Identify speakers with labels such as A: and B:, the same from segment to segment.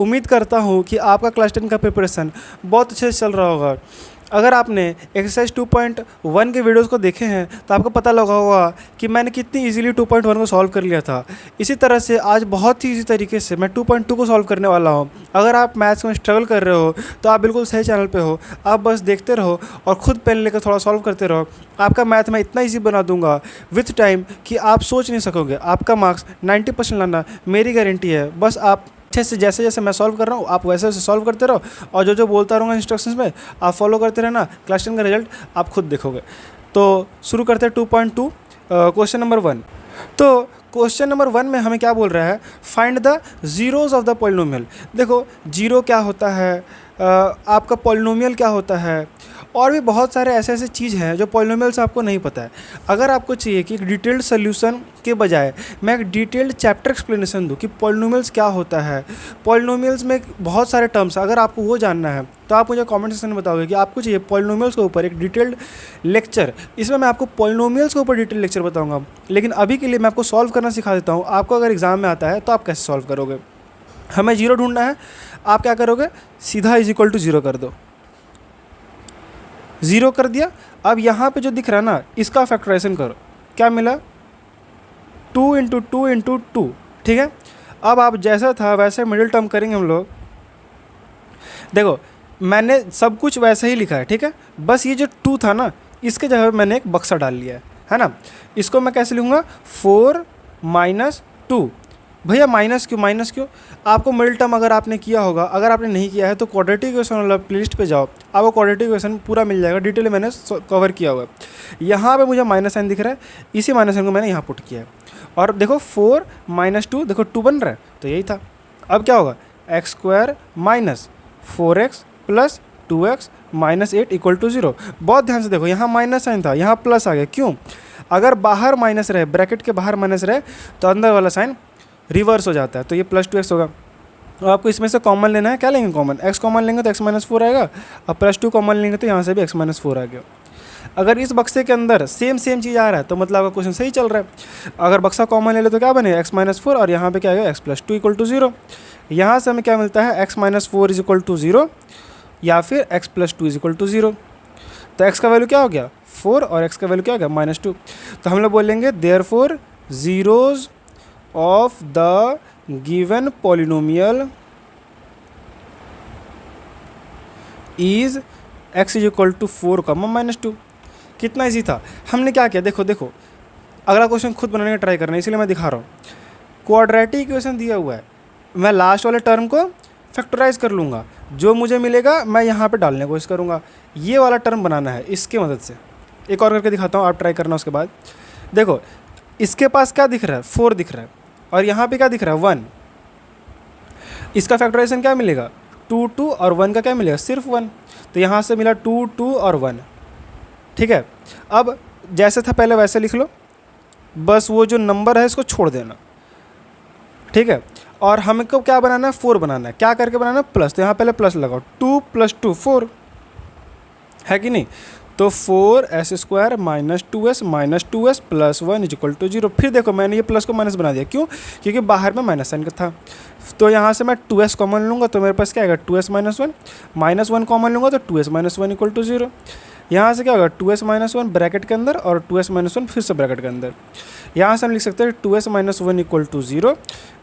A: उम्मीद करता हूँ कि आपका क्लास 10 का प्रिपरेशन बहुत अच्छे से चल रहा होगा। अगर आपने एक्सरसाइज 2.1 के वीडियोस को देखे हैं तो आपको पता लगा होगा कि मैंने कितनी इजीली 2.1 को सॉल्व कर लिया था। इसी तरह से आज बहुत ही इजी तरीके से मैं 2.2 को सॉल्व करने वाला हूँ। अगर आप मैथ्स में स्ट्रगल कर रहे हो तो आप बिल्कुल सही चैनल पे हो। आप बस देखते रहो और खुद पेन लेकर थोड़ा सॉल्व करते रहो। आपका मैथ मैं इतना ईजी बना दूंगा विथ टाइम कि आप सोच नहीं सकोगे। आपका मार्क्स 90% लाना मेरी गारंटी है। बस आप अच्छे से जैसे जैसे मैं सॉल्व कर रहा हूँ आप वैसे वैसे सॉल्व करते रहो और जो जो बोलता रहूँगा इंस्ट्रक्शंस में आप फॉलो करते रहना। क्लास 10 का रिजल्ट आप खुद देखोगे। तो शुरू करते हैं 2.2 क्वेश्चन नंबर 1। तो क्वेश्चन नंबर 1 में हमें क्या बोल रहा है, find the zeros of the polynomial. देखो जीरो क्या होता है, आपका पॉलिनोमियल क्या होता है, और भी बहुत सारे ऐसे ऐसे चीज़ हैं जो पॉलिनोमियल से आपको नहीं पता है। अगर आपको चाहिए कि एक डिटेल्ड सोल्यूशन के बजाय मैं एक डिटेल्ड चैप्टर एक्सप्लेनेशन दूं कि पॉलिनोमियल्स क्या होता है, पॉलिनोमियल्स में बहुत सारे टर्म्स, अगर आपको वो जानना है तो आप मुझे कमेंट सेक्शन में बताओगे कि आपको चाहिए पॉलिनोमियल्स के ऊपर एक डिटेल्ड लेक्चर। इसमें मैं आपको पॉलिनोमियल्स के ऊपर डिटेल्ड लेक्चर बताऊंगा, लेकिन अभी के लिए मैं आपको सॉल्व करना सिखा देता हूँ। आपको अगर एग्जाम में आता है तो आप कैसे सॉल्व करोगे। हमें जीरो ढूंढना है, आप क्या करोगे, सीधा इज इक्वल टू जीरो कर दो। ज़ीरो कर दिया। अब यहाँ पे जो दिख रहा है ना इसका फैक्टराइजेशन करो, क्या मिला, 2 × 2 × 2। ठीक है, अब आप जैसा था वैसे मिडिल टर्म करेंगे हम लोग। देखो मैंने सब कुछ वैसे ही लिखा है, ठीक है, बस ये जो 2 था ना इसके जगह मैंने एक बक्सा डाल लिया है ना। इसको मैं कैसे लिखूँगा, 4 - 2। भैया माइनस क्यों, आपको मिडिल टर्म अगर आपने किया होगा, अगर आपने नहीं किया है तो क्वाड्रेटिक इक्वेशन वाला प्लेलिस्ट पे जाओ, आपको क्वाड्रेटिक इक्वेशन पूरा मिल जाएगा, डिटेल मैंने कवर किया हुआ है। यहाँ पे मुझे माइनस साइन दिख रहा है, इसी माइनस साइन को मैंने यहाँ पुट किया है। और देखो 4 - 2, देखो 2 बन रहा है, तो यही था। अब क्या होगा, x² - 4x + 2x - 8 = 0। बहुत ध्यान से देखो, यहाँ माइनस साइन था, यहाँ प्लस आ गया, क्यों, अगर बाहर माइनस रहे, ब्रैकेट के बाहर माइनस रहे तो अंदर वाला साइन रिवर्स हो जाता है, तो ये +2x होगा। और आपको इसमें से कॉमन लेना है, क्या लेंगे कॉमन, x कॉमन लेंगे तो x - 4 आएगा, और +2 कॉमन लेंगे तो यहाँ से भी x - 4 आ गया। अगर इस बक्से के अंदर सेम चीज़ आ रहा है तो मतलब आपका क्वेश्चन सही चल रहा है। अगर बक्सा कॉमन ले लो तो क्या बनेगा, x - 4, और यहाँ पे क्या आएगा, x + 2 = 0। यहाँ से हमें क्या मिलता है, x - 4 = 0 या फिर x + 2 = 0। तो x का वैल्यू क्या हो गया, 4, और x का वैल्यू क्या हो गया, -2। तो हम लोग बोलेंगे therefore zeros of the given polynomial is x = 4, -2। कितना इजी था। हमने क्या किया, देखो अगला क्वेश्चन खुद बनाने का ट्राई करना है, इसलिए मैं दिखा रहा हूँ। क्वाड्रेटिक इक्वेशन दिया हुआ है, मैं लास्ट वाले टर्म को फैक्टराइज कर लूँगा, जो मुझे मिलेगा मैं यहाँ पे डालने की कोशिश करूँगा। ये वाला टर्म बनाना है इसके मदद से। एक और करके दिखाता हूँ, आप ट्राई करना उसके बाद। देखो इसके पास क्या दिख रहा है, 4 दिख रहा है, और यहाँ पे क्या दिख रहा है, 1। इसका फैक्टराइजेशन क्या मिलेगा, 2 2, और 1 का क्या मिलेगा, सिर्फ 1। तो यहाँ से मिला 2 2 और 1। ठीक है, अब जैसे था पहले वैसे लिख लो, बस वो जो नंबर है इसको छोड़ देना। ठीक है, और हमको क्या बनाना है, 4 बनाना है। क्या करके बनाना है, प्लस, तो यहाँ पहले प्लस लगाओ, 2 + 2 4 है कि नहीं। तो 4s² - 2s - 2s + 1 = 0। फिर देखो मैंने ये प्लस को माइनस बना दिया, क्यों, क्योंकि बाहर में माइनस साइन का था। तो यहाँ से मैं 2s कॉमन लूँगा तो मेरे पास क्या आएगा, 2s - 1 -1 कॉमन लूँगा तो 2s - 1 = 0। यहाँ से क्या होगा, 2s - 1 ब्रैकेट के अंदर और 2s - 1 फिर से ब्रैकेट के अंदर। यहाँ से हम लिख सकते हैं 2s - 1 = 0,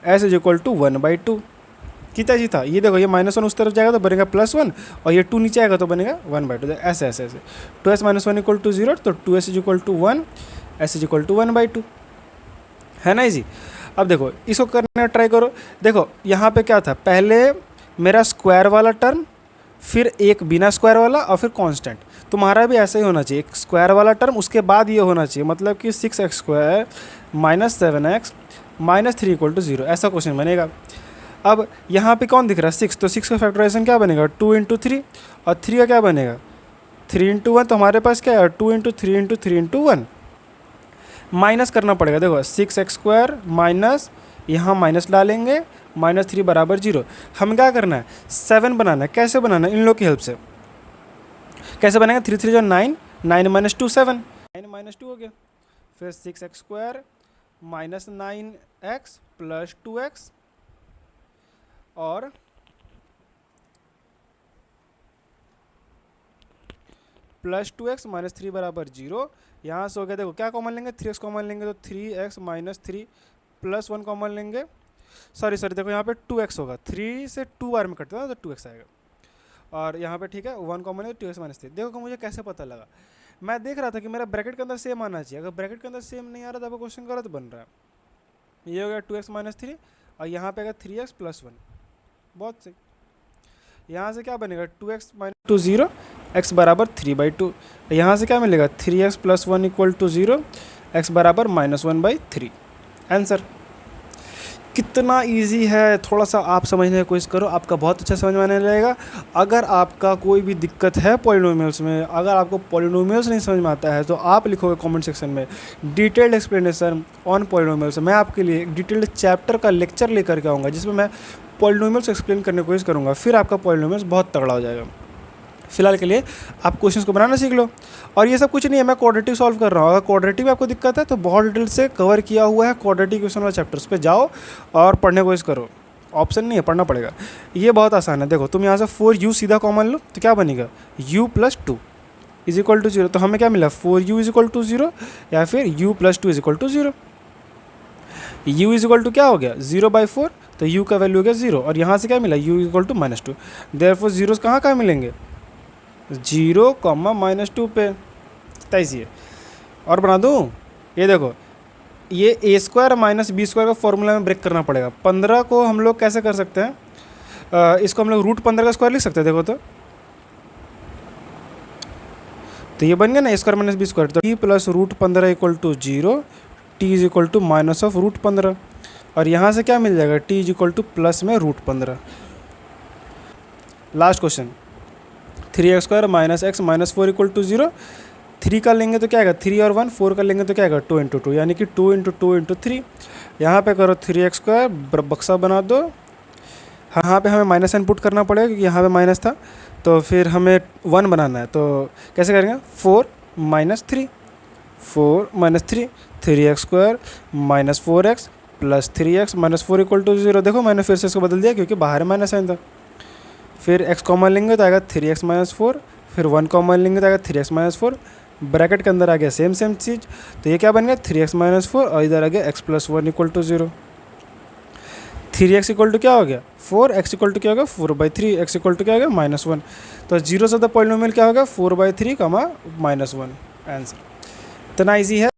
A: s = 1/2। कितना जी था, ये देखो ये -1 उस तरफ जाएगा तो बनेगा +1, और ये 2 नीचे आएगा तो बनेगा 1/2। ऐसे 2s - 1 = 0, तो 2s = 1, s = 1/2, है ना इजी। अब देखो इसको करने का ट्राई करो। देखो यहाँ पे क्या था, पहले मेरा स्क्वायर वाला टर्म, फिर एक बिना स्क्वायर वाला, और फिर कांस्टेंट। तुम्हारा भी ऐसा ही होना चाहिए, एक स्क्वायर वाला टर्म उसके बाद ये होना चाहिए, मतलब कि 6x² - 7x - 3 = 0, ऐसा क्वेश्चन बनेगा। अब यहाँ पे कौन दिख रहा है, 6, तो 6 का फैक्टराइजेशन क्या बनेगा, 2 × 3, और 3 का क्या बनेगा, 3 × 1। तो हमारे पास क्या है, 2 × 3 × 3 × 1। माइनस करना पड़ेगा, देखो 6x² माइनस, यहाँ माइनस डालेंगे, -3 = 0। हम क्या करना है, 7 बनाना है। कैसे बनाना है, इन लोग की हेल्प से। कैसे बनेगा, 3 3 = 9, 9 - 2 7, 9 - 2 हो गया। फिर 6x² - 9x + 2x और प्लस 2x माइनस 3 बराबर 0। यहाँ से हो गया, देखो क्या कॉमन लेंगे, 3x कॉमन लेंगे तो 3x माइनस 3 प्लस 1 कॉमन लेंगे, सॉरी देखो यहाँ पे 2x होगा, 3 से 2 बार में कटता है तो 2x आएगा, और यहाँ पे ठीक है 1 कॉमन है तो 2x माइनस 3। देखो मुझे कैसे पता लगा, मैं देख रहा था कि मेरा ब्रैकेट के अंदर सेम आना चाहिए, अगर ब्रैकेट के अंदर सेम नहीं आ रहा तो आपका क्वेश्चन गलत बन रहा है। ये हो गया 2x माइनस 3 और यहाँ पे आएगा 3x प्लस 1, बहुत सही। यहाँ से क्या बनेगा 2x माइनस 2 0, x बराबर 3/2। यहाँ से क्या मिलेगा 3x plus 1 equal to 0, x बराबर -1/3। आंसर कितना इजी है, थोड़ा सा आप समझने की कोशिश करो, आपका बहुत अच्छा समझ में आने लगेगा। अगर आपका कोई भी दिक्कत है पॉलिनोमियल्स में, अगर आपको पॉलिनोमियल्स नहीं समझ में आता है तो आप लिखोगे कमेंट सेक्शन में डिटेल्ड एक्सप्लेनेशन ऑन पॉलिनोमियल्स। मैं आपके लिए एक डिटेल्ड चैप्टर का लेक्चर लेकर के आऊँगा जिसमें मैं पॉलिनोमियल्स एक्सप्लेन करने की कोशिश करूँगा, फिर आपका पॉलिनोमियल्स बहुत तगड़ा हो जाएगा। फिलहाल के लिए आप क्वेश्चंस को बनाना सीख लो। और ये सब कुछ नहीं है, मैं क्वाड्रेटिक सॉल्व कर रहा हूँ। अगर क्वाड्रेटिक में आपको दिक्कत है तो बहुत डिटेल से कवर किया हुआ है क्वाड्रेटिक क्वेश्चन वाला चैप्टर्स पे जाओ और पढ़ने की कोशिश करो, ऑप्शन नहीं है, पढ़ना पड़ेगा। ये बहुत आसान है, देखो तुम यहाँ से 4u सीधा कॉमन लो तो क्या बनेगा u plus 2 is equal to 0। तो हमें क्या मिला 4u इज इक्वल टू 0 या फिर u plus 2 is equal to 0। u is equal to क्या हो गया 0/4, तो u का वैल्यू हो गया 0, और यहाँ से क्या मिला u is equal to -2। Therefore zeros कहाँ मिलेंगे 0, -2 पे, तैसी है। और बना दूँ, ये देखो ये a² माइनस b² का फॉर्मूला में ब्रेक करना पड़ेगा। 15 को हम लोग कैसे कर सकते हैं, इसको हम लोग √15 का स्क्वायर लिख सकते हैं। देखो तो ये बन गया ना a² माइनस b², तो t plus √15 equal to 0, t is equal to minus of √15, और यहाँ से क्या मिल जाएगा t is equal to plus में √15। Last question 3x² minus x minus 4 equal to 0। 3 का लेंगे तो क्या आएगा 3 और 1, 4 का लेंगे तो क्या आएगा 2 × 2, यानी कि 2 × 2 × 3। यहाँ पे करो 3x² बक्सा बना दो। यहाँ पे हमें माइनस n पुट करना पड़ेगा क्योंकि यहाँ पे माइनस था, तो फिर हमें 1 बनाना है, तो कैसे करेंगे 4 - 3, 4 - 3, 3x² minus 4x plus 3x minus 4 equal to 0। देखो मैंने फिर से इसको बदल दिया क्योंकि बाहर माइनस साइन था। फिर x कॉमन लेंगे तो आएगा 3x माइनस 4, फिर 1 कॉमन लेंगे तो आएगा 3x माइनस 4, ब्रैकेट के अंदर आ गया सेम चीज़, तो ये क्या बन गया 3x माइनस 4, और इधर आ गया x plus 1 equal to 0। 3x equal to क्या हो गया 4, x इक्वल टू क्या हो गया 4/3, x इक्वल टू क्या हो गया -1। तो जीरो से द पॉलिनोमियल क्या होगा 4/3, -1। आंसर इतना ईजी है।